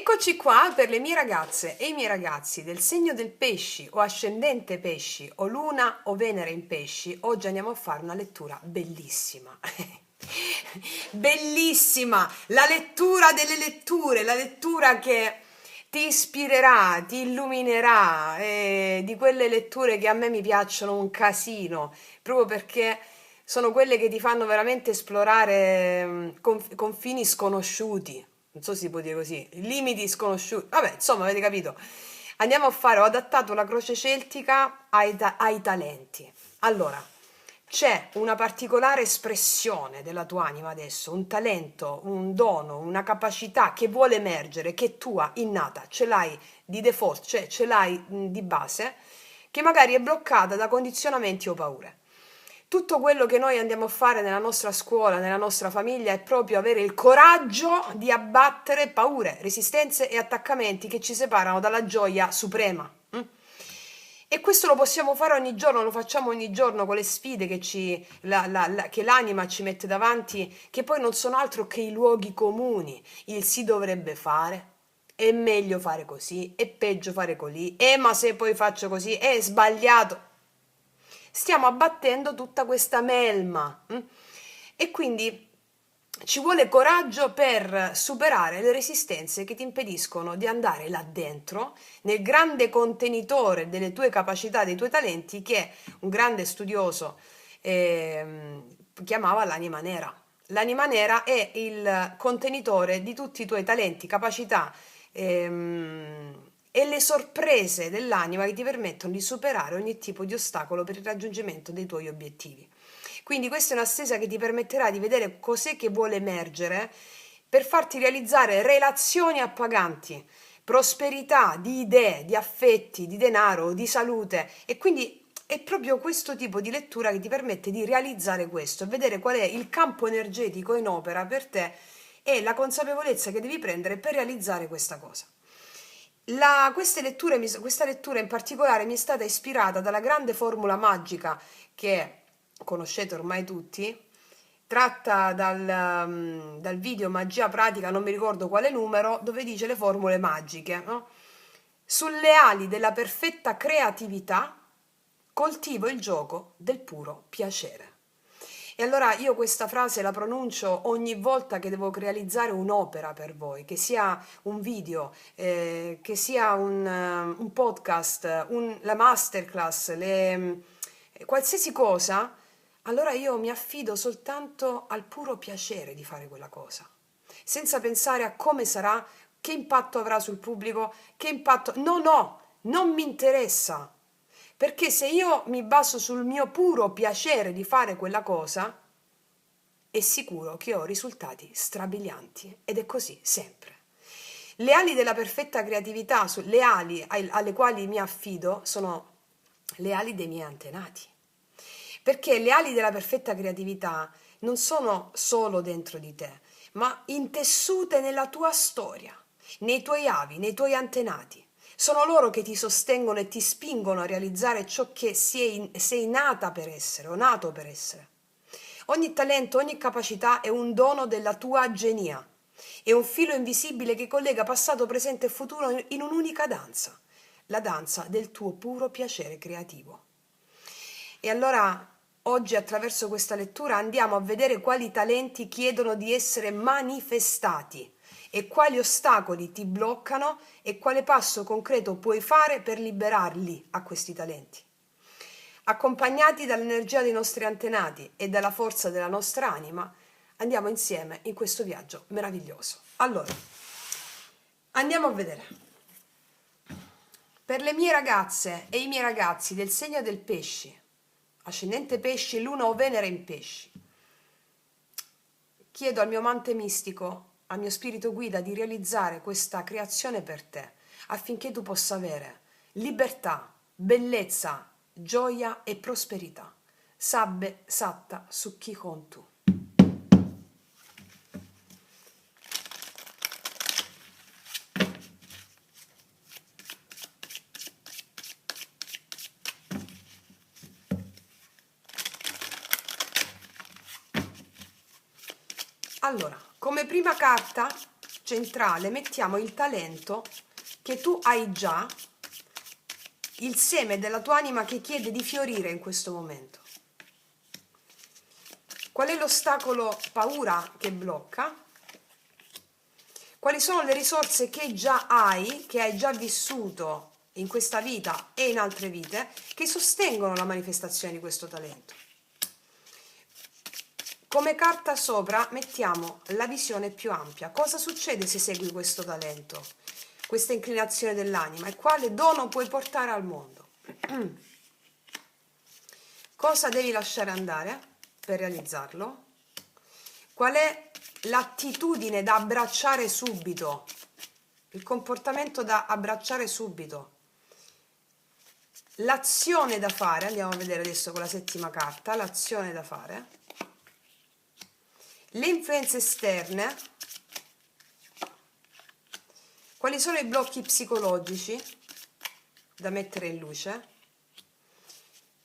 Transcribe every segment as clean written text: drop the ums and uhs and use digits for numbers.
Eccoci qua per le mie ragazze e i miei ragazzi del segno del pesci o ascendente pesci o luna o Venere in pesci. Oggi andiamo a fare una lettura bellissima. Bellissima! La lettura delle letture, la lettura che ti ispirerà, ti illuminerà, di quelle letture che a me mi piacciono un casino, proprio perché sono quelle che ti fanno veramente esplorare confini sconosciuti. Non so se si può dire così, limiti sconosciuti. Vabbè, insomma, avete capito. Andiamo a fare, ho adattato la croce celtica ai talenti. Allora, c'è una particolare espressione della tua anima adesso, un talento, un dono, una capacità che vuole emergere, che è tua, innata, ce l'hai di default, cioè ce l'hai di base, che magari è bloccata da condizionamenti o paure. Tutto quello che noi andiamo a fare nella nostra scuola, nella nostra famiglia, è proprio avere il coraggio di abbattere paure, resistenze e attaccamenti che ci separano dalla gioia suprema. E questo lo possiamo fare ogni giorno, lo facciamo ogni giorno con le sfide che l'anima ci mette davanti, che poi non sono altro che i luoghi comuni. Il si dovrebbe fare, è meglio fare così, è peggio fare così, ma se poi faccio così è sbagliato. Stiamo abbattendo tutta questa melma e quindi ci vuole coraggio per superare le resistenze che ti impediscono di andare là dentro, nel grande contenitore delle tue capacità, dei tuoi talenti, che un grande studioso chiamava l'anima nera. L'anima nera è il contenitore di tutti i tuoi talenti, capacità e le sorprese dell'anima che ti permettono di superare ogni tipo di ostacolo per il raggiungimento dei tuoi obiettivi. Quindi questa è una stesa che ti permetterà di vedere cos'è che vuole emergere per farti realizzare relazioni appaganti, prosperità di idee, di affetti, di denaro, di salute, e quindi è proprio questo tipo di lettura che ti permette di realizzare questo e vedere qual è il campo energetico in opera per te e la consapevolezza che devi prendere per realizzare questa cosa. Questa lettura in particolare mi è stata ispirata dalla grande formula magica che conoscete ormai tutti, tratta dal video Magia Pratica, non mi ricordo quale numero, dove dice le formule magiche, no? Sulle ali della perfetta creatività coltivo il gioco del puro piacere. E allora io questa frase la pronuncio ogni volta che devo realizzare un'opera per voi, che sia un video, che sia un podcast, la masterclass, qualsiasi cosa. Allora io mi affido soltanto al puro piacere di fare quella cosa, senza pensare a come sarà, che impatto avrà sul pubblico, che impatto. No, no, non mi interessa. Perché se io mi baso sul mio puro piacere di fare quella cosa, è sicuro che ho risultati strabilianti ed è così sempre. Le ali della perfetta creatività, le ali alle quali mi affido, sono le ali dei miei antenati. Perché le ali della perfetta creatività non sono solo dentro di te, ma intessute nella tua storia, nei tuoi avi, nei tuoi antenati. Sono loro che ti sostengono e ti spingono a realizzare ciò che sei nata per essere o nato per essere. Ogni talento, ogni capacità è un dono della tua genia. È un filo invisibile che collega passato, presente e futuro in un'unica danza, la danza del tuo puro piacere creativo. E allora oggi attraverso questa lettura andiamo a vedere quali talenti chiedono di essere manifestati e quali ostacoli ti bloccano e quale passo concreto puoi fare per liberarli a questi talenti. Accompagnati dall'energia dei nostri antenati e dalla forza della nostra anima, andiamo insieme in questo viaggio meraviglioso. Allora, andiamo a vedere. Per le mie ragazze e i miei ragazzi del segno del pesci, ascendente pesci, luna o Venere in pesci, chiedo al mio amante mistico, al mio spirito guida, di realizzare questa creazione per te, affinché tu possa avere libertà, bellezza, gioia e prosperità. Sabbe satta sukhi kontu. Allora, come prima carta centrale mettiamo il talento che tu hai già, il seme della tua anima che chiede di fiorire in questo momento. Qual è l'ostacolo paura che blocca? Quali sono le risorse che già hai, che hai già vissuto in questa vita e in altre vite, che sostengono la manifestazione di questo talento? Come carta sopra mettiamo la visione più ampia. Cosa succede se segui questo talento, questa inclinazione dell'anima, e quale dono puoi portare al mondo? Cosa devi lasciare andare per realizzarlo? Qual è l'attitudine da abbracciare subito? Il comportamento da abbracciare subito. L'azione da fare, andiamo a vedere adesso con la settima carta, l'azione da fare. Le influenze esterne. Quali sono i blocchi psicologici da mettere in luce?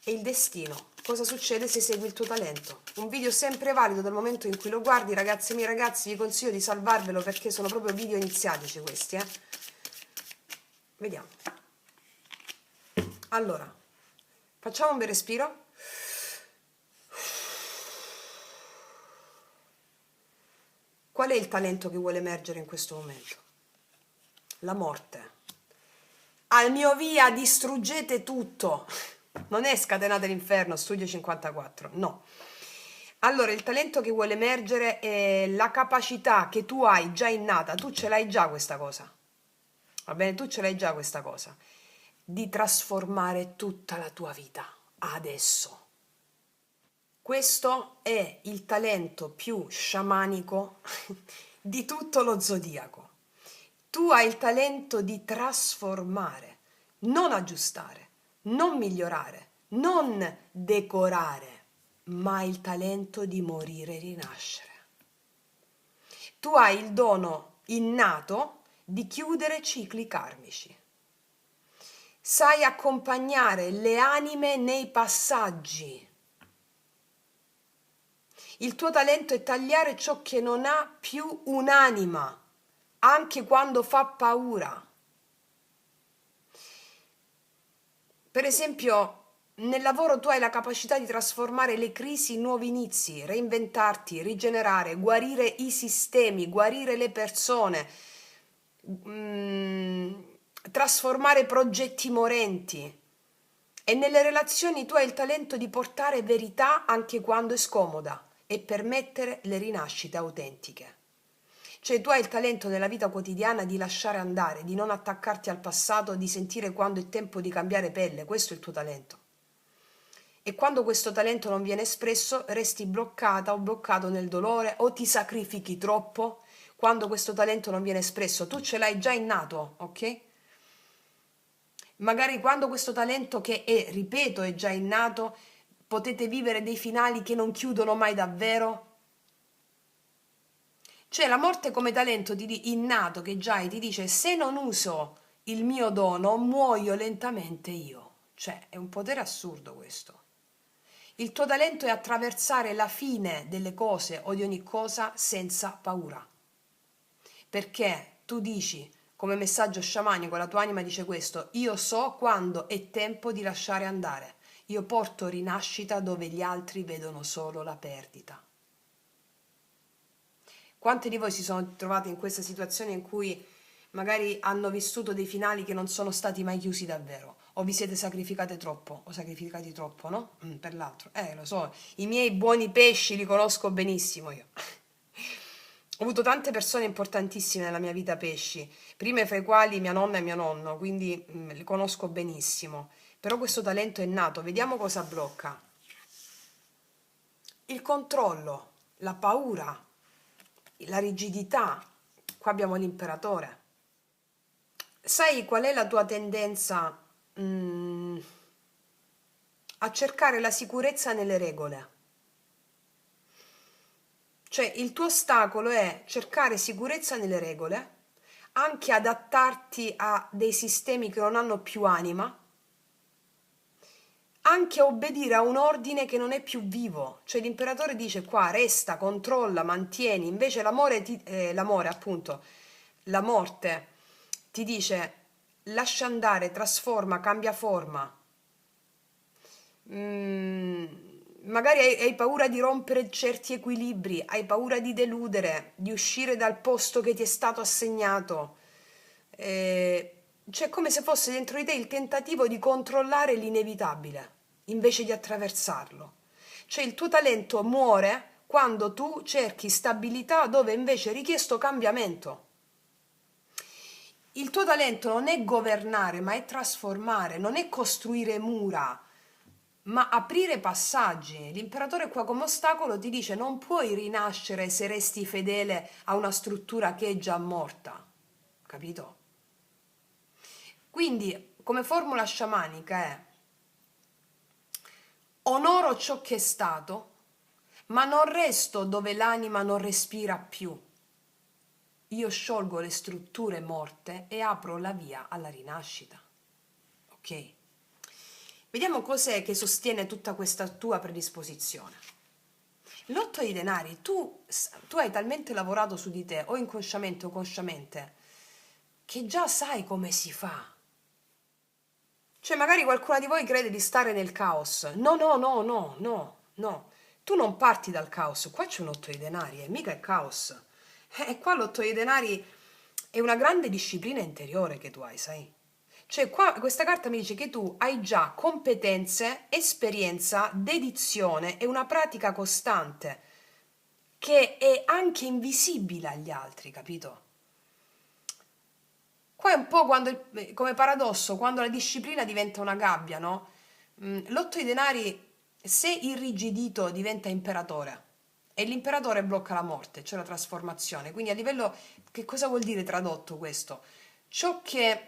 E il destino. Cosa succede se segui il tuo talento? Un video sempre valido dal momento in cui lo guardi, ragazzi miei ragazzi, vi consiglio di salvarvelo perché sono proprio video iniziatici questi, Vediamo. Allora, facciamo un bel respiro. Qual è il talento che vuole emergere in questo momento? La morte. Al mio via distruggete tutto. Non è Scatenate l'inferno, Studio 54, no. Allora, il talento che vuole emergere è la capacità che tu hai già innata, tu ce l'hai già questa cosa, va bene? Tu ce l'hai già questa cosa, di trasformare tutta la tua vita, adesso. Questo è il talento più sciamanico di tutto lo zodiaco. Tu hai il talento di trasformare, non aggiustare, non migliorare, non decorare, ma hai il talento di morire e rinascere. Tu hai il dono innato di chiudere cicli karmici. Sai accompagnare le anime nei passaggi. Il tuo talento è tagliare ciò che non ha più un'anima, anche quando fa paura. Per esempio, nel lavoro tu hai la capacità di trasformare le crisi in nuovi inizi, reinventarti, rigenerare, guarire i sistemi, guarire le persone, trasformare progetti morenti. E nelle relazioni tu hai il talento di portare verità anche quando è scomoda e permettere le rinascite autentiche. Cioè tu hai il talento nella vita quotidiana di lasciare andare, di non attaccarti al passato, di sentire quando è tempo di cambiare pelle, questo è il tuo talento. E quando questo talento non viene espresso, resti bloccata o bloccato nel dolore o ti sacrifichi troppo. Quando questo talento non viene espresso, tu ce l'hai già innato, ok? Magari quando questo talento che è, ripeto, è già innato, potete vivere dei finali che non chiudono mai davvero. Cioè la morte come talento innato che già hai ti dice: se non uso il mio dono muoio lentamente io. Cioè è un potere assurdo questo. Il tuo talento è attraversare la fine delle cose o di ogni cosa senza paura. Perché tu dici, come messaggio sciamanico, la tua anima dice questo: io so quando è tempo di lasciare andare. Io porto rinascita dove gli altri vedono solo la perdita. Quanti di voi si sono trovati in questa situazione in cui magari hanno vissuto dei finali che non sono stati mai chiusi davvero? O vi siete sacrificate troppo o sacrificati troppo, no? Per l'altro. Lo so, i miei buoni pesci li conosco benissimo io. Ho avuto tante persone importantissime nella mia vita pesci, prime fra i quali mia nonna e mio nonno, quindi li conosco benissimo. Però questo talento è nato, vediamo cosa blocca. Il controllo, la paura, la rigidità. Qua abbiamo l'imperatore. Sai qual è la tua tendenza a cercare la sicurezza nelle regole? Cioè il tuo ostacolo è cercare sicurezza nelle regole, anche adattarti a dei sistemi che non hanno più anima, anche obbedire a un ordine che non è più vivo. Cioè l'imperatore dice qua: resta, controlla, mantieni. Invece l'amore appunto la morte ti dice lascia andare, trasforma, cambia forma. Magari hai paura di rompere certi equilibri, hai paura di deludere, di uscire dal posto che ti è stato assegnato. C'è come se fosse dentro di te il tentativo di controllare l'inevitabile invece di attraversarlo. Cioè il tuo talento muore quando tu cerchi stabilità dove invece è richiesto cambiamento. Il tuo talento non è governare, ma è trasformare, non è costruire mura, ma aprire passaggi. L'imperatore qua come ostacolo ti dice non puoi rinascere se resti fedele a una struttura che è già morta. Capito? Quindi, come formula sciamanica è onoro ciò che è stato, ma non resto dove l'anima non respira più. Io sciolgo le strutture morte e apro la via alla rinascita. Ok? Vediamo cos'è che sostiene tutta questa tua predisposizione. L'otto di denari, tu hai talmente lavorato su di te, o inconsciamente o consciamente, che già sai come si fa. Cioè, magari qualcuna di voi crede di stare nel caos. No, no, no, no, no, no. Tu non parti dal caos. Qua c'è un otto di denari, e mica è caos. E qua l'otto di denari è una grande disciplina interiore che tu hai, sai? Cioè, qua questa carta mi dice che tu hai già competenze, esperienza, dedizione e una pratica costante che è anche invisibile agli altri, capito? Qua è un po' come paradosso, quando la disciplina diventa una gabbia, no? L'otto di denari, se irrigidito, diventa imperatore. E l'imperatore blocca la morte, cioè la trasformazione. Quindi a livello, che cosa vuol dire tradotto questo? Ciò ciò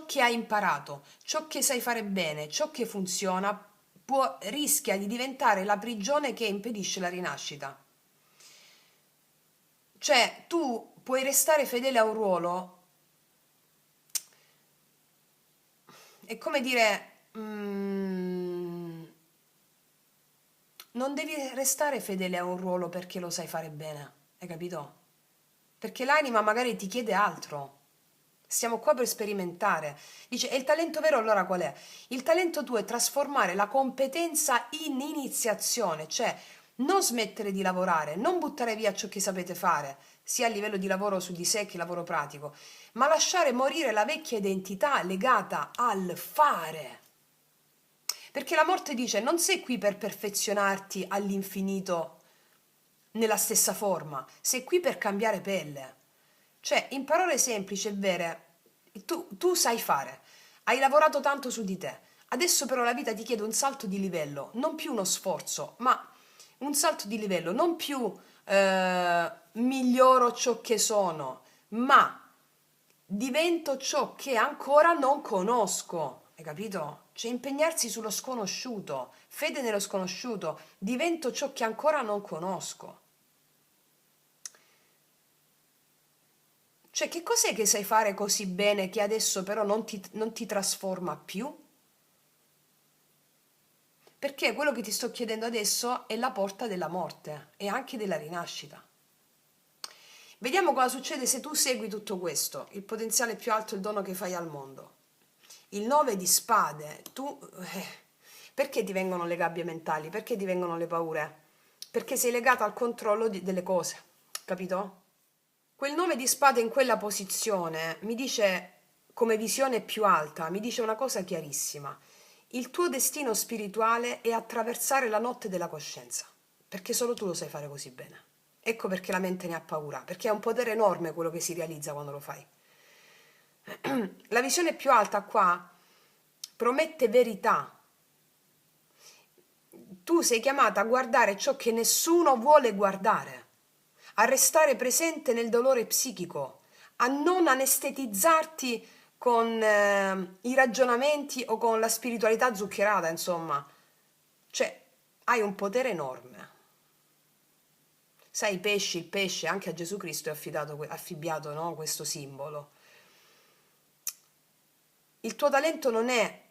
che hai imparato, ciò che sai fare bene, ciò che funziona, rischia di diventare la prigione che impedisce la rinascita. Cioè, tu puoi restare fedele a un ruolo, è come dire, non devi restare fedele a un ruolo perché lo sai fare bene, hai capito? Perché l'anima magari ti chiede altro. Siamo qua per sperimentare. Dice, e il talento vero allora qual è? Il talento tuo è trasformare la competenza in iniziazione, cioè non smettere di lavorare, non buttare via ciò che sapete fare, sia a livello di lavoro su di sé che lavoro pratico, ma lasciare morire la vecchia identità legata al fare. Perché la morte dice, non sei qui per perfezionarti all'infinito nella stessa forma, sei qui per cambiare pelle. Cioè, in parole semplici e vere, tu sai fare, hai lavorato tanto su di te, adesso però la vita ti chiede un salto di livello, non più uno sforzo, ma un salto di livello, non più miglioro ciò che sono, ma divento ciò che ancora non conosco, hai capito? Cioè impegnarsi sullo sconosciuto, fede nello sconosciuto, divento ciò che ancora non conosco. Cioè, che cos'è che sai fare così bene che adesso però non ti trasforma più? Perché quello che ti sto chiedendo adesso è la porta della morte e anche della rinascita. Vediamo cosa succede se tu segui tutto questo, il potenziale più alto, il dono che fai al mondo. Il 9 di spade, perché ti vengono le gabbie mentali? Perché ti vengono le paure? Perché sei legata al controllo delle cose, capito? Quel 9 di spade in quella posizione mi dice, come visione più alta, mi dice una cosa chiarissima. Il tuo destino spirituale è attraversare la notte della coscienza, perché solo tu lo sai fare così bene. Ecco perché la mente ne ha paura, perché è un potere enorme quello che si realizza quando lo fai. La visione più alta qua promette verità. Tu sei chiamata a guardare ciò che nessuno vuole guardare, a restare presente nel dolore psichico, a non anestetizzarti con i ragionamenti o con la spiritualità zuccherata, insomma. Cioè, hai un potere enorme. Sai, il pesce, anche a Gesù Cristo è affibbiato, no? Questo simbolo. Il tuo talento non è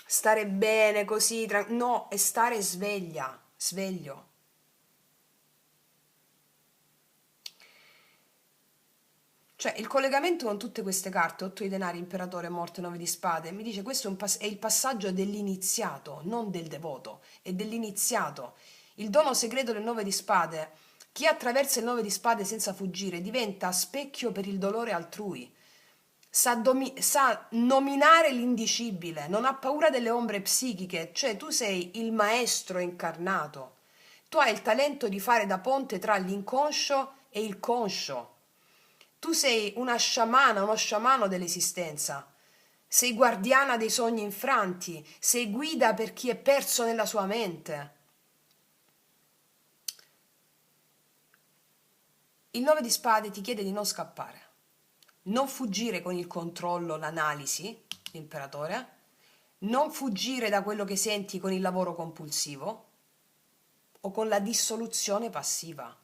stare bene così, no, è stare sveglia, sveglio. Cioè, il collegamento con tutte queste carte, 8 di denari, imperatore, morte, 9 di spade, mi dice questo è il passaggio dell'iniziato, non del devoto, è dell'iniziato. Il dono segreto del 9 di spade, chi attraversa il 9 di spade senza fuggire diventa specchio per il dolore altrui. Sa nominare l'indicibile, non ha paura delle ombre psichiche, cioè tu sei il maestro incarnato. Tu hai il talento di fare da ponte tra l'inconscio e il conscio. Tu sei una sciamana, uno sciamano dell'esistenza. Sei guardiana dei sogni infranti, sei guida per chi è perso nella sua mente. Il 9 di spade ti chiede di non scappare, non fuggire con il controllo, l'analisi, l'imperatore, non fuggire da quello che senti con il lavoro compulsivo o con la dissoluzione passiva.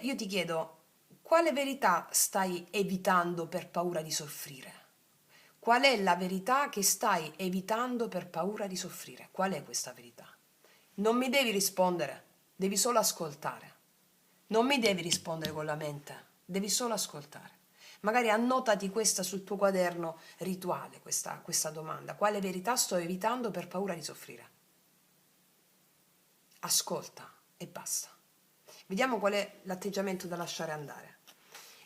Io ti chiedo, quale verità stai evitando per paura di soffrire? Qual è la verità che stai evitando per paura di soffrire? Qual è questa verità? Non mi devi rispondere, devi solo ascoltare. Non mi devi rispondere con la mente, devi solo ascoltare. Magari annotati questa sul tuo quaderno rituale, questa domanda. Quale verità sto evitando per paura di soffrire? Ascolta e basta. Vediamo qual è l'atteggiamento da lasciare andare.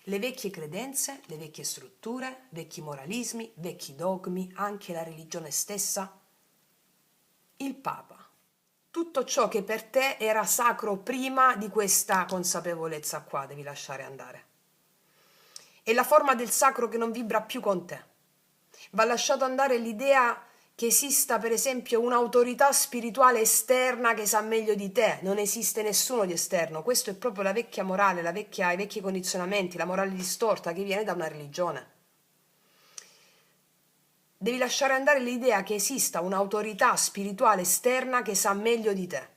Le vecchie credenze, le vecchie strutture, vecchi moralismi, vecchi dogmi, anche la religione stessa. Il Papa. Tutto ciò che per te era sacro prima di questa consapevolezza qua devi lasciare andare. È la forma del sacro che non vibra più con te. Va lasciato andare l'idea che esista per esempio un'autorità spirituale esterna che sa meglio di te. Non esiste nessuno di esterno. Questo è proprio la vecchia morale, i vecchi condizionamenti, la morale distorta che viene da una religione. Devi lasciare andare l'idea che esista un'autorità spirituale esterna che sa meglio di te.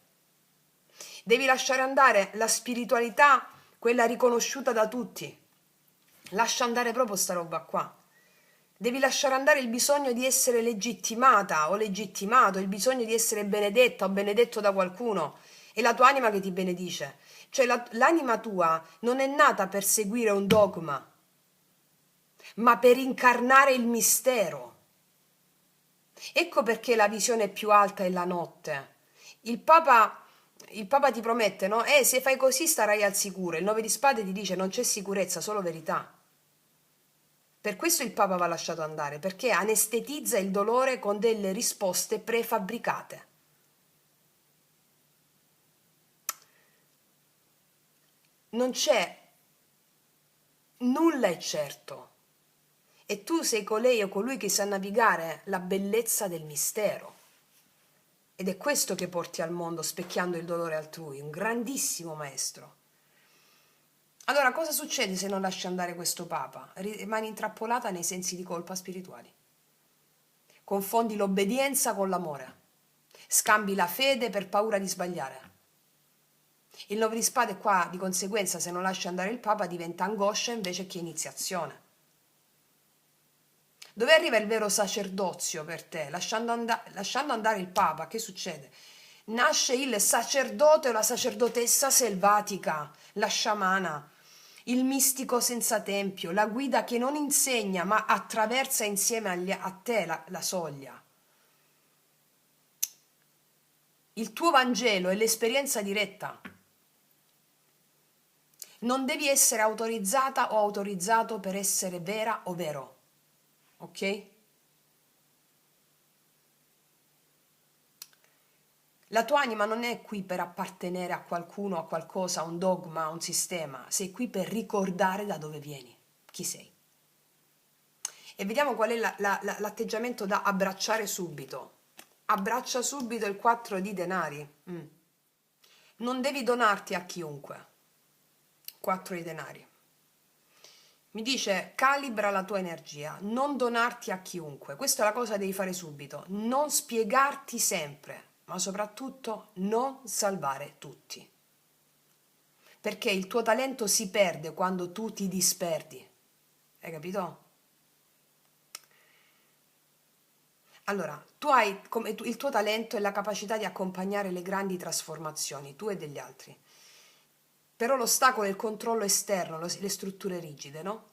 Devi lasciare andare la spiritualità, quella riconosciuta da tutti. Lascia andare proprio sta roba qua. Devi lasciare andare il bisogno di essere legittimata o legittimato, il bisogno di essere benedetta o benedetto da qualcuno. È la tua anima che ti benedice. Cioè l'anima tua non è nata per seguire un dogma, ma per incarnare il mistero. Ecco perché la visione più alta è la notte. Il Papa, il Papa ti promette, no? Se fai così starai al sicuro. Il 9 di spade ti dice non c'è sicurezza, solo verità. Per questo il Papa va lasciato andare, perché anestetizza il dolore con delle risposte prefabbricate. Non c'è, nulla è certo. E tu sei colei o colui che sa navigare la bellezza del mistero. Ed è questo che porti al mondo specchiando il dolore altrui, un grandissimo maestro. Allora, cosa succede se non lasci andare questo Papa? Rimani intrappolata nei sensi di colpa spirituali. Confondi l'obbedienza con l'amore. Scambi la fede per paura di sbagliare. Il 9 di spade qua, di conseguenza, se non lasci andare il Papa, diventa angoscia invece che iniziazione. Dove arriva il vero sacerdozio per te? Lasciando andare il Papa, che succede? Nasce il sacerdote o la sacerdotessa selvatica, la sciamana, il mistico senza tempio, la guida che non insegna ma attraversa insieme a te la soglia. Il tuo Vangelo è l'esperienza diretta. Non devi essere autorizzata o autorizzato per essere vera o vero. Ok? La tua anima non è qui per appartenere a qualcuno, a qualcosa, a un dogma, a un sistema. Sei qui per ricordare da dove vieni, chi sei. E vediamo qual è l'atteggiamento da abbracciare subito. Abbraccia subito il 4 di denari. Non devi donarti a chiunque. 4 di denari. Mi dice calibra la tua energia, non donarti a chiunque. Questa è la cosa che devi fare subito. Non spiegarti sempre, ma soprattutto non salvare tutti. Perché il tuo talento si perde quando tu ti disperdi. Hai capito? Allora, il tuo talento è la capacità di accompagnare le grandi trasformazioni, tue e degli altri. però l'ostacolo è il controllo esterno, le strutture rigide, no?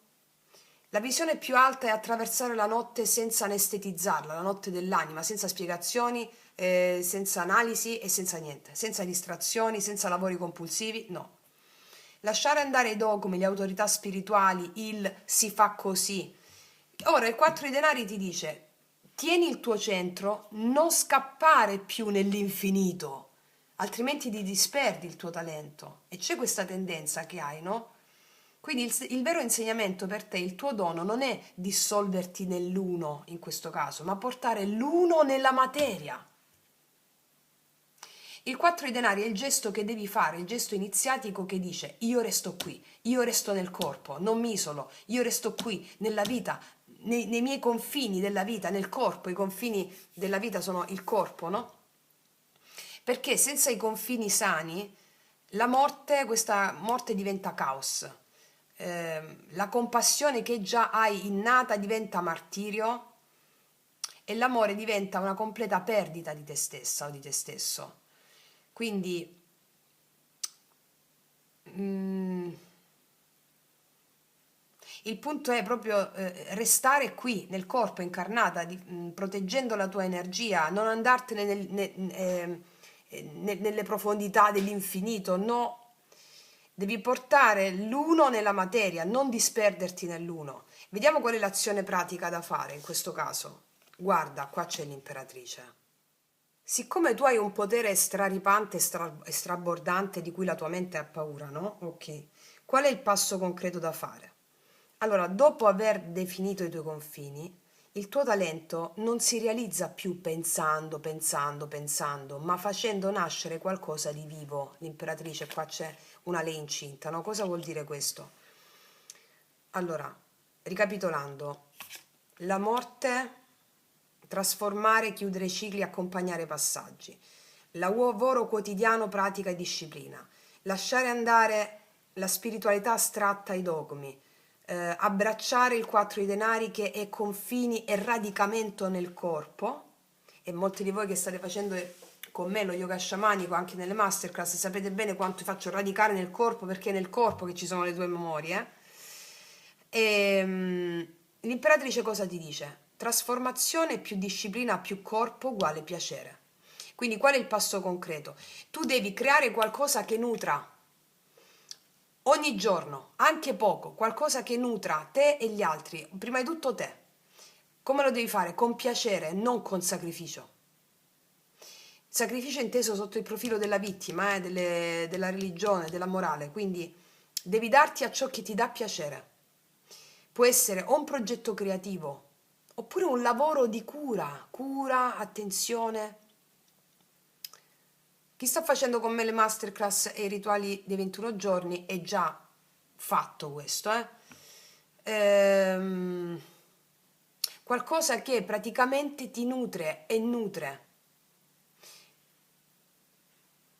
La visione più alta è attraversare la notte senza anestetizzarla, la notte dell'anima, senza spiegazioni, senza analisi e senza niente, senza distrazioni, senza lavori compulsivi, no. Lasciare andare i dogmi, le autorità spirituali, il si fa così. Ora il 4 di denari ti dice: tieni il tuo centro, non scappare più nell'infinito, altrimenti ti disperdi il tuo talento. E c'è questa tendenza che hai, no? Quindi il vero insegnamento per te, il tuo dono, non è dissolverti nell'uno in questo caso, ma portare l'uno nella materia. Il 4 di denari è il gesto che devi fare, il gesto iniziatico che dice: io resto qui, io resto nel corpo, non mi isolo, io resto qui nella vita, nei miei confini della vita, nel corpo. I confini della vita sono il corpo, no? Perché senza i confini sani, la morte, questa morte diventa caos. La compassione che già hai innata diventa martirio e l'amore diventa una completa perdita di te stessa o di te stesso. Quindi il punto è proprio restare qui nel corpo incarnata, proteggendo la tua energia, non andartene nelle profondità dell'infinito, no. Devi portare l'uno nella materia, non disperderti nell'uno. Vediamo qual è l'azione pratica da fare in questo caso. Guarda, qua c'è l'imperatrice. Siccome tu hai un potere straripante e strabordante di cui la tua mente ha paura, no? Ok. Qual è il passo concreto da fare? Allora, dopo aver definito i tuoi confini, il tuo talento non si realizza più pensando, pensando, pensando, ma facendo nascere qualcosa di vivo. L'imperatrice, qua c'è una lei incinta, no? Cosa vuol dire questo? Allora, ricapitolando, la morte, trasformare, chiudere i cicli, accompagnare i passaggi, lavoro quotidiano, pratica e disciplina, lasciare andare la spiritualità astratta ai dogmi, abbracciare il 4 di denari che è confini e radicamento nel corpo, e molti di voi che state facendo con me lo yoga sciamanico anche nelle masterclass sapete bene quanto faccio radicare nel corpo, perché è nel corpo che ci sono le tue memorie. L'imperatrice cosa ti dice? Trasformazione più disciplina più corpo uguale piacere. Quindi qual è il passo concreto? Tu devi creare qualcosa che nutra ogni giorno, anche poco, qualcosa che nutra te e gli altri, prima di tutto te. Come lo devi fare? Con piacere, non con sacrificio. Sacrificio inteso sotto il profilo della vittima, della religione, della morale, quindi devi darti a ciò che ti dà piacere. Può essere o un progetto creativo, oppure un lavoro di cura, attenzione. Chi sta facendo con me le masterclass e i rituali dei 21 giorni è già fatto questo, qualcosa che praticamente ti nutre e nutre.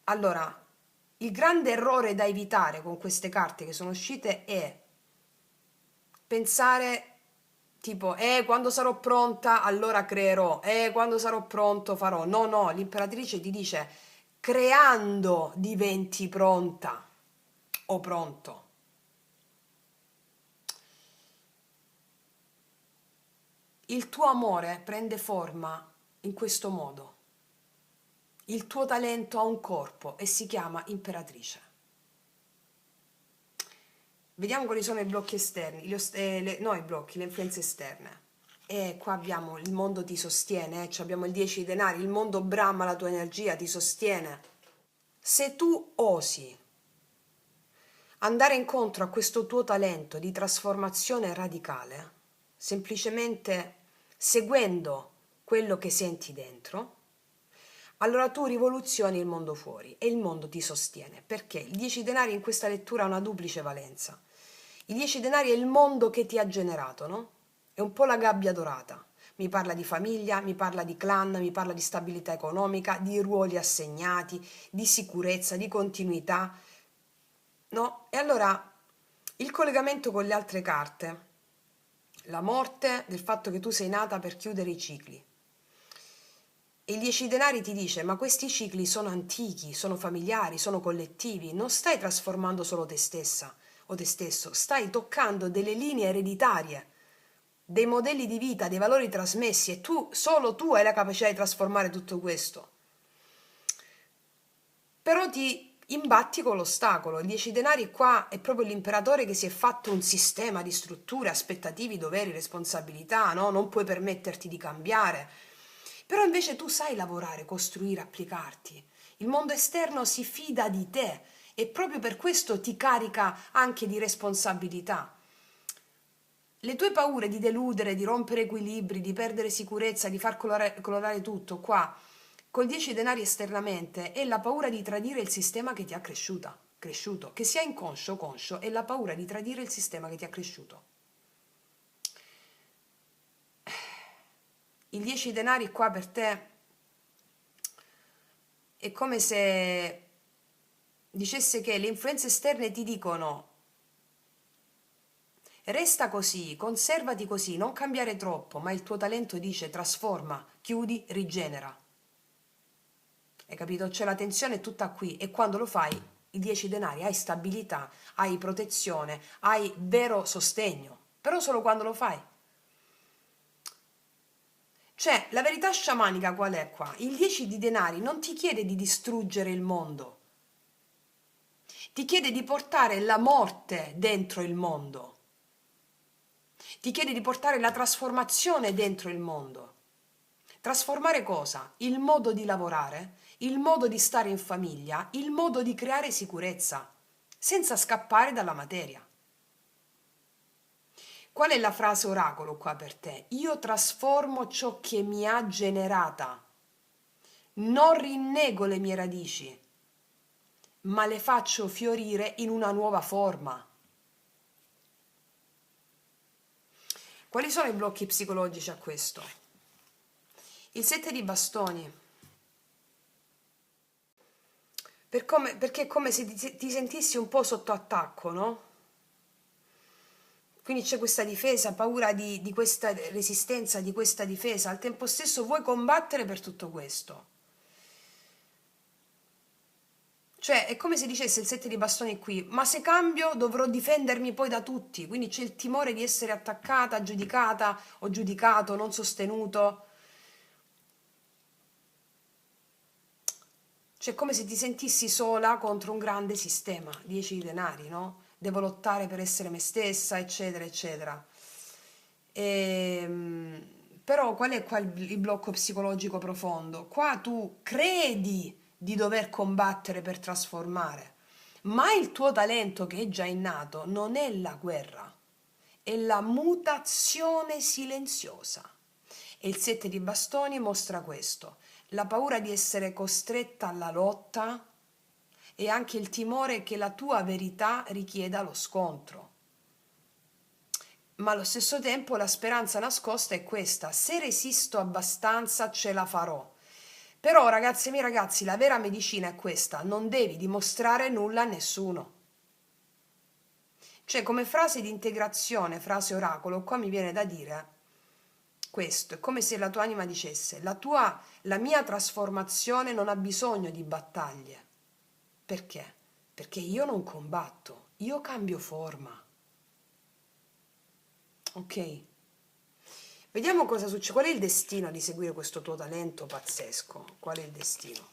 Allora, il grande errore da evitare con queste carte che sono uscite è pensare tipo, quando sarò pronta allora creerò, quando sarò pronto farò. No, no, l'imperatrice ti dice, creando diventi pronta o pronto. Il tuo amore prende forma in questo modo. Il tuo talento ha un corpo e si chiama imperatrice. Vediamo quali sono i blocchi esterni, i blocchi, le influenze esterne. E qua abbiamo il mondo ti sostiene, abbiamo il 10 di denari, il mondo brama la tua energia, ti sostiene. Se tu osi andare incontro a questo tuo talento di trasformazione radicale, semplicemente seguendo quello che senti dentro, allora tu rivoluzioni il mondo fuori e il mondo ti sostiene. Perché il 10 denari in questa lettura ha una duplice valenza. I 10 denari è il mondo che ti ha generato, no? È un po' la gabbia dorata. Mi parla di famiglia, mi parla di clan, mi parla di stabilità economica, di ruoli assegnati, di sicurezza, di continuità, no? E allora il collegamento con le altre carte, la morte del fatto che tu sei nata per chiudere i cicli, E il 10 denari ti dice, ma questi cicli sono antichi, sono familiari, sono collettivi, non stai trasformando solo te stessa o te stesso, stai toccando delle linee ereditarie, dei modelli di vita, dei valori trasmessi e solo tu hai la capacità di trasformare tutto questo. Però ti imbatti con l'ostacolo. Il 10 denari qua è proprio l'imperatore che si è fatto un sistema di strutture, aspettative, doveri, responsabilità, no? Non puoi permetterti di cambiare. Però invece tu sai lavorare, costruire, applicarti. Il mondo esterno si fida di te e proprio per questo ti carica anche di responsabilità. Le tue paure di deludere, di rompere equilibri, di perdere sicurezza, di far colorare tutto qua, col 10 denari esternamente, è la paura di tradire il sistema che ti ha cresciuto, che sia inconscio o conscio, è la paura di tradire il sistema che ti ha cresciuto. Il 10 denari qua per te è come se dicesse che le influenze esterne ti dicono resta così, conservati così, non cambiare troppo, ma il tuo talento dice trasforma, chiudi, rigenera. Hai capito? C'è la tensione tutta qui e quando lo fai, i 10 denari, hai stabilità, hai protezione, hai vero sostegno, però solo quando lo fai. Cioè, la verità sciamanica qual è qua? Il 10 di denari non ti chiede di distruggere il mondo, ti chiede di portare la morte dentro il mondo, ti chiede di portare la trasformazione dentro il mondo. Trasformare cosa? Il modo di lavorare, il modo di stare in famiglia, il modo di creare sicurezza, senza scappare dalla materia. Qual è la frase oracolo qua per te? Io trasformo ciò che mi ha generata. Non rinnego le mie radici, ma le faccio fiorire in una nuova forma. Quali sono i blocchi psicologici a questo? Il 7 di bastoni. Perché è come se ti sentissi un po' sotto attacco, no? Quindi c'è questa difesa, paura di questa resistenza, di questa difesa. Al tempo stesso vuoi combattere per tutto questo. Cioè è come se dicesse il 7 di bastoni qui, ma se cambio dovrò difendermi poi da tutti. Quindi c'è il timore di essere attaccata, giudicata o giudicato, non sostenuto. Cioè, come se ti sentissi sola contro un grande sistema, 10 denari, no? Devo lottare per essere me stessa, eccetera, eccetera. Però qual è qua il blocco psicologico profondo? Qua tu credi di dover combattere per trasformare, ma il tuo talento che è già innato non è la guerra, è la mutazione silenziosa. E il 7 di bastoni mostra questo, la paura di essere costretta alla lotta e anche il timore che la tua verità richieda lo scontro. Ma allo stesso tempo la speranza nascosta è questa, se resisto abbastanza ce la farò. Però ragazzi e miei ragazzi, la vera medicina è questa, non devi dimostrare nulla a nessuno. Cioè come frase di integrazione, frase oracolo, qua mi viene da dire questo, è come se la tua anima dicesse, la mia trasformazione non ha bisogno di battaglie. Perché? Perché io non combatto, io cambio forma. Ok? Vediamo cosa succede. Qual è il destino di seguire questo tuo talento pazzesco? Qual è il destino?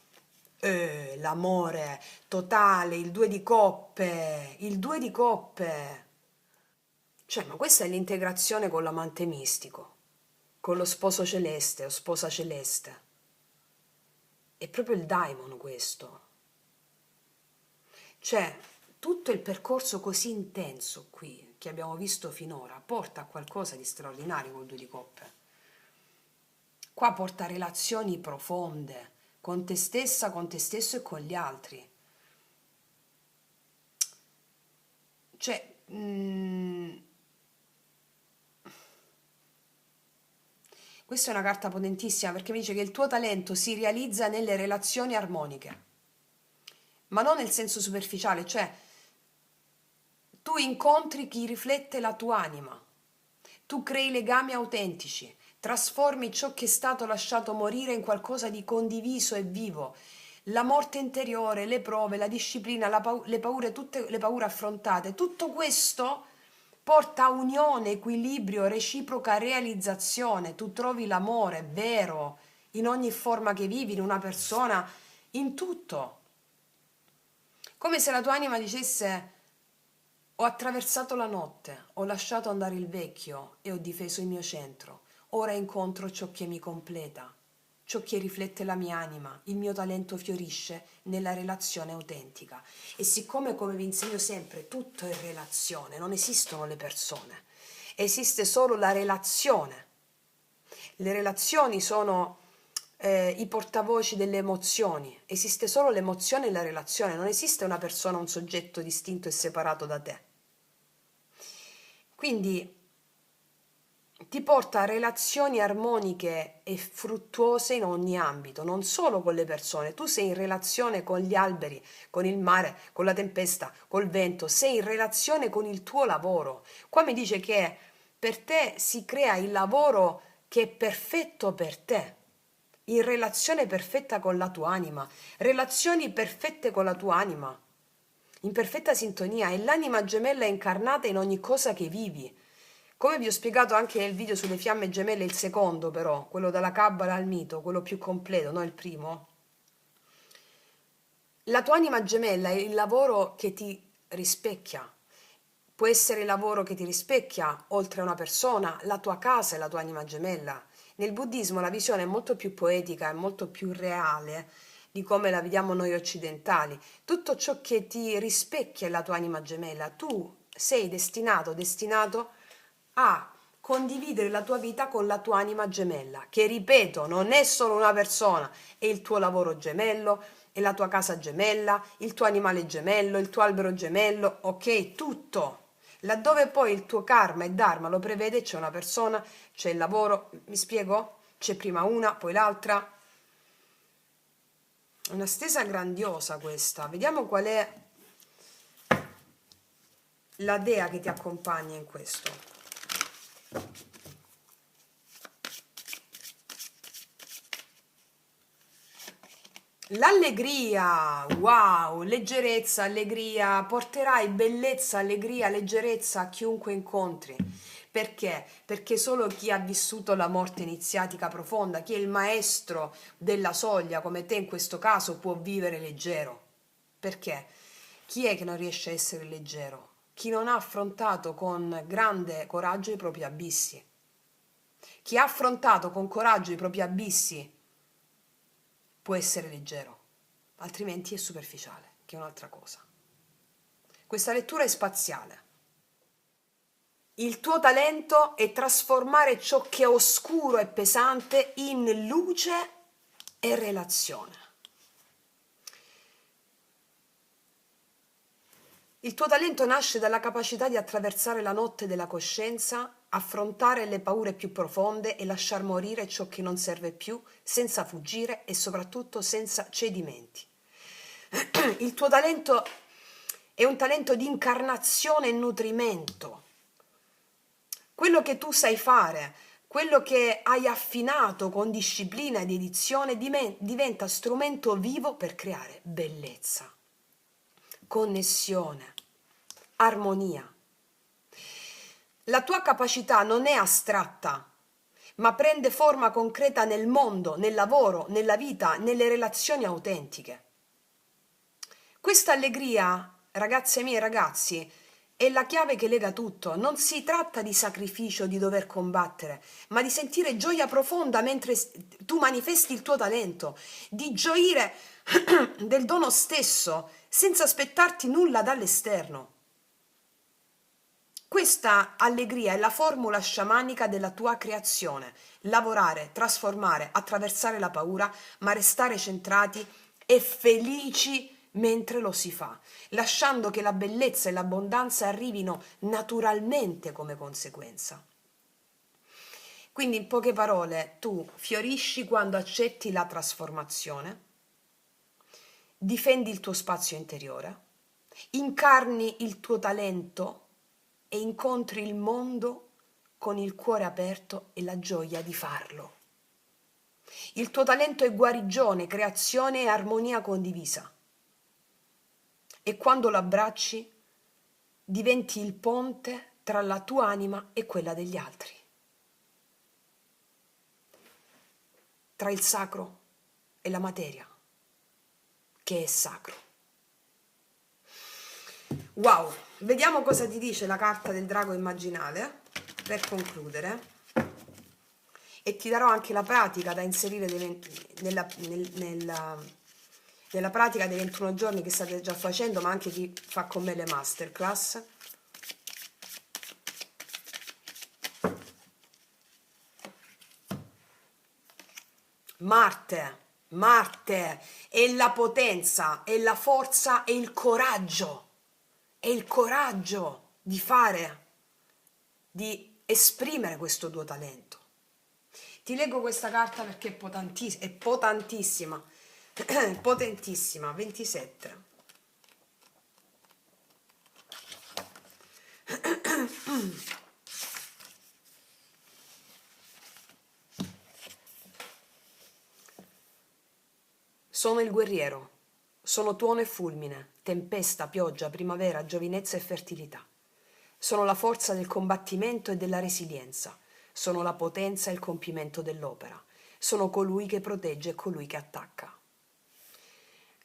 L'amore totale, il 2 di coppe, il 2 di coppe. Cioè, ma questa è l'integrazione con l'amante mistico, con lo sposo celeste o sposa celeste. È proprio il daimon questo. Cioè, tutto il percorso così intenso qui che abbiamo visto finora porta a qualcosa di straordinario col 2 di coppe. Qua porta relazioni profonde con te stessa, con te stesso e con gli altri. Cioè, questa è una carta potentissima perché mi dice che il tuo talento si realizza nelle relazioni armoniche, ma non nel senso superficiale, cioè tu incontri chi riflette la tua anima, tu crei legami autentici, trasformi ciò che è stato lasciato morire in qualcosa di condiviso e vivo. La morte interiore, le prove, la disciplina, le paure, tutte le paure affrontate, tutto questo porta a unione, equilibrio, reciproca realizzazione. Tu trovi l'amore vero in ogni forma che vivi, in una persona, in tutto. Come se la tua anima dicesse: ho attraversato la notte, ho lasciato andare il vecchio e ho difeso il mio centro. Ora incontro ciò che mi completa, ciò che riflette la mia anima, il mio talento fiorisce nella relazione autentica. E siccome, come vi insegno sempre, tutto è relazione, non esistono le persone, esiste solo la relazione. Le relazioni sono i portavoci delle emozioni, esiste solo l'emozione e la relazione, non esiste una persona, un soggetto distinto e separato da te. Quindi ti porta a relazioni armoniche e fruttuose in ogni ambito, non solo con le persone. Tu sei in relazione con gli alberi, con il mare, con la tempesta, col vento, sei in relazione con il tuo lavoro. Qua mi dice che per te si crea il lavoro che è perfetto per te, in relazione perfetta con la tua anima, relazioni perfette con la tua anima, in perfetta sintonia, e l'anima gemella è incarnata in ogni cosa che vivi. Come vi ho spiegato anche nel video sulle fiamme gemelle, il secondo però, quello dalla Kabbala al mito, quello più completo, no il primo, la tua anima gemella è il lavoro che ti rispecchia. Può essere il lavoro che ti rispecchia, oltre a una persona, la tua casa è la tua anima gemella. Nel buddismo la visione è molto più poetica e molto più reale di come la vediamo noi occidentali. Tutto ciò che ti rispecchia è la tua anima gemella. Tu sei destinato a condividere la tua vita con la tua anima gemella, che ripeto, non è solo una persona, è il tuo lavoro gemello, è la tua casa gemella, il tuo animale gemello, il tuo albero gemello, ok? Tutto. Laddove poi il tuo karma e dharma lo prevede, c'è una persona, c'è il lavoro, mi spiego? C'è prima una, poi l'altra. Una stesa grandiosa questa. Vediamo qual è la dea che ti accompagna in questo. L'allegria, wow, leggerezza, allegria, porterai bellezza, allegria, leggerezza a chiunque incontri. Perché? Perché solo chi ha vissuto la morte iniziatica profonda, chi è il maestro della soglia, come te in questo caso, può vivere leggero. Perché? Chi è che non riesce a essere leggero? Chi non ha affrontato con grande coraggio i propri abissi. Chi ha affrontato con coraggio i propri abissi può essere leggero, altrimenti è superficiale, che è un'altra cosa. Questa lettura è spaziale. Il tuo talento è trasformare ciò che è oscuro e pesante in luce e relazione. Il tuo talento nasce dalla capacità di attraversare la notte della coscienza, affrontare le paure più profonde e lasciar morire ciò che non serve più, senza fuggire e soprattutto senza cedimenti. Il tuo talento è un talento di incarnazione e nutrimento. Quello che tu sai fare, quello che hai affinato con disciplina e dedizione diventa strumento vivo per creare bellezza, connessione, armonia. La tua capacità non è astratta, ma prende forma concreta nel mondo, nel lavoro, nella vita, nelle relazioni autentiche. Questa allegria, ragazze mie e ragazzi, è la chiave che lega tutto. Non si tratta di sacrificio, di dover combattere, ma di sentire gioia profonda mentre tu manifesti il tuo talento, di gioire del dono stesso, senza aspettarti nulla dall'esterno. Questa allegria è la formula sciamanica della tua creazione. Lavorare, trasformare, attraversare la paura, ma restare centrati e felici mentre lo si fa, lasciando che la bellezza e l'abbondanza arrivino naturalmente come conseguenza. Quindi, in poche parole, tu fiorisci quando accetti la trasformazione, difendi il tuo spazio interiore, incarni il tuo talento e incontri il mondo con il cuore aperto e la gioia di farlo. Il tuo talento è guarigione, creazione e armonia condivisa. E quando lo abbracci, diventi il ponte tra la tua anima e quella degli altri, tra il sacro e la materia, che è sacro. Wow, vediamo cosa ti dice la carta del drago immaginale per concludere, e ti darò anche la pratica da inserire nella pratica dei 21 giorni che state già facendo, ma anche chi fa con me le masterclass. Marte è la potenza, è la forza, è il coraggio di fare, di esprimere questo tuo talento. Ti leggo questa carta perché è potentissima, potentissima, 27. Sono il guerriero, sono tuono e fulmine, tempesta, pioggia, primavera, giovinezza e fertilità. Sono la forza del combattimento e della resilienza, sono la potenza e il compimento dell'opera, sono colui che protegge e colui che attacca.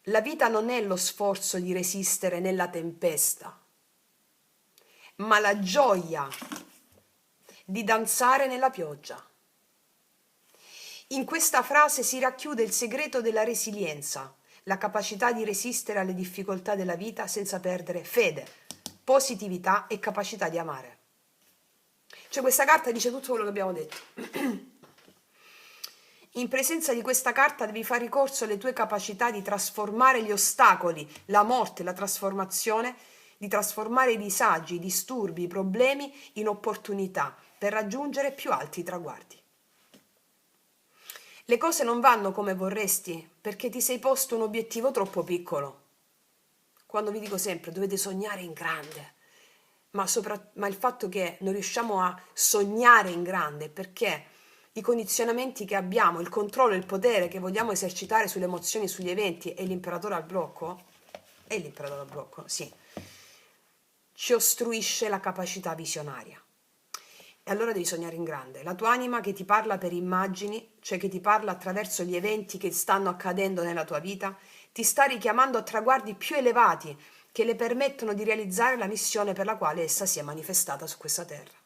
La vita non è lo sforzo di resistere nella tempesta, ma la gioia di danzare nella pioggia. In questa frase si racchiude il segreto della resilienza, la capacità di resistere alle difficoltà della vita senza perdere fede, positività e capacità di amare. Cioè questa carta dice tutto quello che abbiamo detto. In presenza di questa carta devi fare ricorso alle tue capacità di trasformare gli ostacoli, la morte, la trasformazione, di trasformare i disagi, i disturbi, i problemi in opportunità per raggiungere più alti traguardi. Le cose non vanno come vorresti perché ti sei posto un obiettivo troppo piccolo. Quando vi dico sempre dovete sognare in grande, ma il fatto che non riusciamo a sognare in grande perché i condizionamenti che abbiamo, il controllo, il potere che vogliamo esercitare sulle emozioni, sugli eventi e l'imperatore al blocco, sì, ci ostruisce la capacità visionaria. E allora devi sognare in grande. La tua anima che ti parla per immagini, cioè che ti parla attraverso gli eventi che stanno accadendo nella tua vita, ti sta richiamando a traguardi più elevati che le permettono di realizzare la missione per la quale essa si è manifestata su questa terra.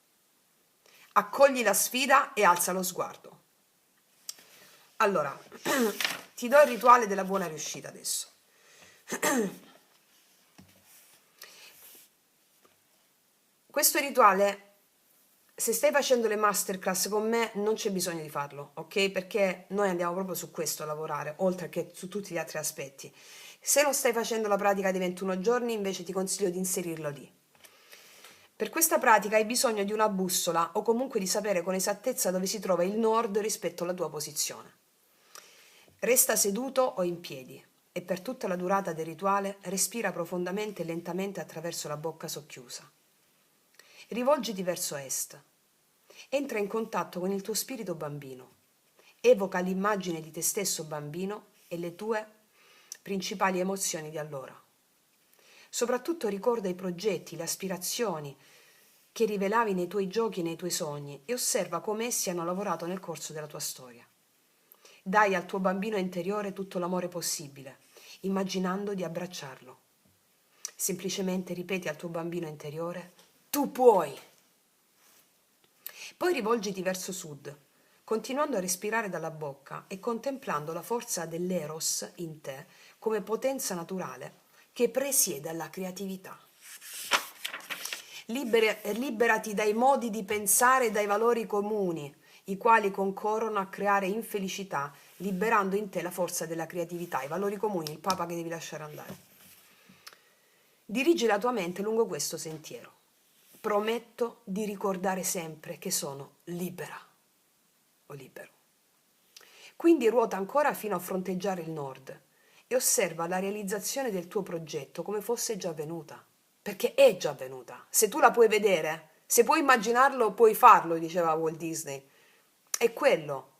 Accogli la sfida e alza lo sguardo. Allora, ti do il rituale della buona riuscita adesso. Questo rituale, se stai facendo le masterclass con me, non c'è bisogno di farlo, ok? Perché noi andiamo proprio su questo a lavorare, oltre che su tutti gli altri aspetti. Se non stai facendo la pratica dei 21 giorni, invece ti consiglio di inserirlo lì. Per questa pratica hai bisogno di una bussola o comunque di sapere con esattezza dove si trova il nord rispetto alla tua posizione. Resta seduto o in piedi e per tutta la durata del rituale respira profondamente e lentamente attraverso la bocca socchiusa. Rivolgiti verso est. Entra in contatto con il tuo spirito bambino. Evoca l'immagine di te stesso bambino e le tue principali emozioni di allora. Soprattutto ricorda i progetti, le aspirazioni che rivelavi nei tuoi giochi e nei tuoi sogni e osserva come essi hanno lavorato nel corso della tua storia. Dai al tuo bambino interiore tutto l'amore possibile, immaginando di abbracciarlo. Semplicemente ripeti al tuo bambino interiore: tu puoi! Poi rivolgiti verso sud, continuando a respirare dalla bocca e contemplando la forza dell'Eros in te come potenza naturale che presiede alla creatività. Liberati dai modi di pensare e dai valori comuni, i quali concorrono a creare infelicità, liberando in te la forza della creatività, i valori comuni, il papa che devi lasciare andare. Dirigi la tua mente lungo questo sentiero. Prometto di ricordare sempre che sono libera o libero. Quindi ruota ancora fino a fronteggiare il nord e osserva la realizzazione del tuo progetto come fosse già avvenuta, perché è già avvenuta. Se tu la puoi vedere, Se puoi immaginarlo, puoi farlo, diceva Walt Disney. È quello.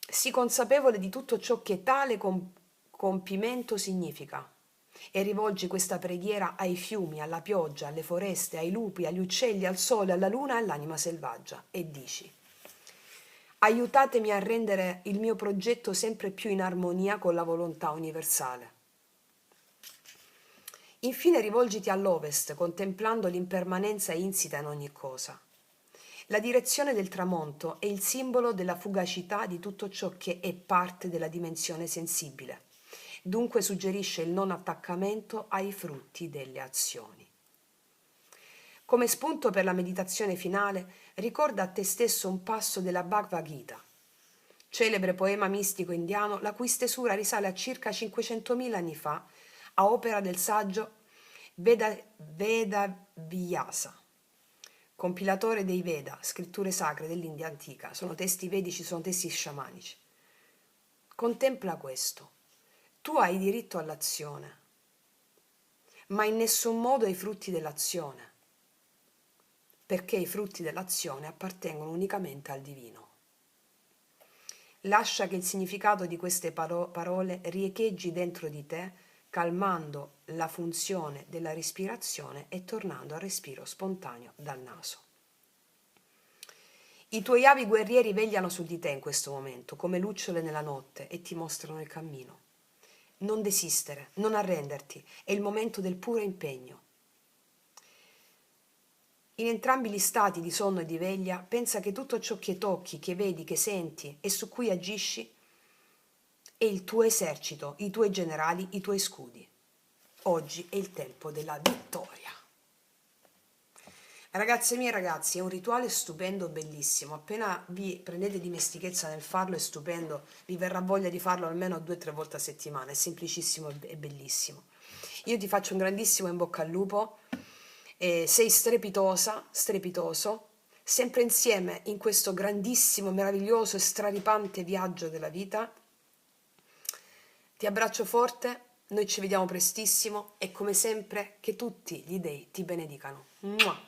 Sii consapevole di tutto ciò che tale compimento significa e rivolgi questa preghiera ai fiumi, alla pioggia, alle foreste, ai lupi, agli uccelli, al sole, alla luna e all'anima selvaggia e dici: aiutatemi a rendere il mio progetto sempre più in armonia con la volontà universale. Infine rivolgiti all'ovest, contemplando l'impermanenza insita in ogni cosa. La direzione del tramonto è il simbolo della fugacità di tutto ciò che è parte della dimensione sensibile. Dunque suggerisce il non attaccamento ai frutti delle azioni. Come spunto per la meditazione finale, ricorda a te stesso un passo della Bhagavad Gita, celebre poema mistico indiano la cui stesura risale a circa 500.000 anni fa, a opera del saggio Vedavyasa, compilatore dei Veda, scritture sacre dell'India antica. Sono testi vedici, sono testi sciamanici. Contempla questo. Tu hai diritto all'azione, ma in nessun modo ai frutti dell'azione, perché i frutti dell'azione appartengono unicamente al divino. Lascia che il significato di queste parole riecheggi dentro di te, calmando la funzione della respirazione e tornando al respiro spontaneo dal naso. I tuoi avi guerrieri vegliano su di te in questo momento, come lucciole nella notte, e ti mostrano il cammino. Non desistere, non arrenderti, è il momento del puro impegno. In entrambi gli stati di sonno e di veglia, pensa che tutto ciò che tocchi, che vedi, che senti e su cui agisci è il tuo esercito, i tuoi generali, i tuoi scudi. Oggi è il tempo della vittoria. Ragazze mie e ragazzi, è un rituale stupendo, bellissimo. Appena vi prendete dimestichezza nel farlo, è stupendo. Vi verrà voglia di farlo almeno 2 o 3 volte a settimana. È semplicissimo e bellissimo. Io ti faccio un grandissimo in bocca al lupo. Sei strepitosa, strepitoso, sempre insieme in questo grandissimo, meraviglioso e straripante viaggio della vita. Ti abbraccio forte, noi ci vediamo prestissimo e come sempre che tutti gli dei ti benedicano. Mua!